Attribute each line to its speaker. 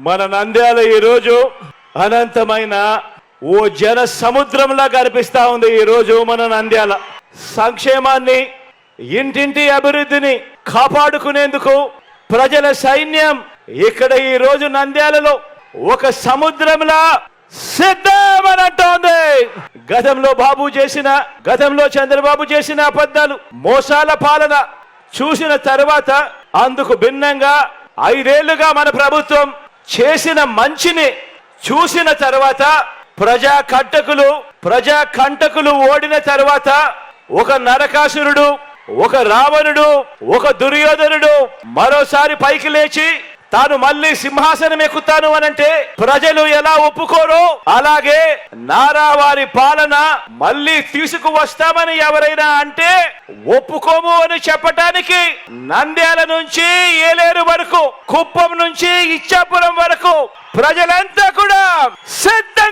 Speaker 1: మన నంద్యాల ఈరోజు అనంతమైన ఓ జన సముద్రంలా కనిపిస్తా ఉంది. ఈరోజు మన నంద్యాల సంక్షేమాన్ని, ఇంటింటి అభివృద్ధిని కాపాడుకునేందుకు ప్రజల సైన్యం ఇక్కడ ఈ రోజు నంద్యాలలో ఒక సముద్రంలా సిద్ధమనంటోంది. గతంలో చంద్రబాబు చేసిన అబద్ధాలు, మోసాల పాలన చూసిన తర్వాత అందుకు భిన్నంగా 5 ఏళ్లుగా మన ప్రభుత్వం చేసిన మంచిని చూసిన తర్వాత ప్రజా కంటకులు ఓడిన తర్వాత ఒక నరకాసురుడు, ఒక రావణుడు, ఒక దుర్యోధనుడు మరోసారి పైకి లేచి తాను మళ్ళీ సింహాసనం ఎక్కుతాను అనంటే ప్రజలు ఎలా ఒప్పుకోరో అలాగే నారావారి పాలన మళ్ళీ తీసుకువస్తామని ఎవరైనా అంటే ఒప్పుకోము అని చెప్పటానికి నంద్యాల నుంచి ఏలేరు వరకు, కుప్పం నుంచి ఇచ్చాపురం వరకు ప్రజలంతా కూడా సిద్ధ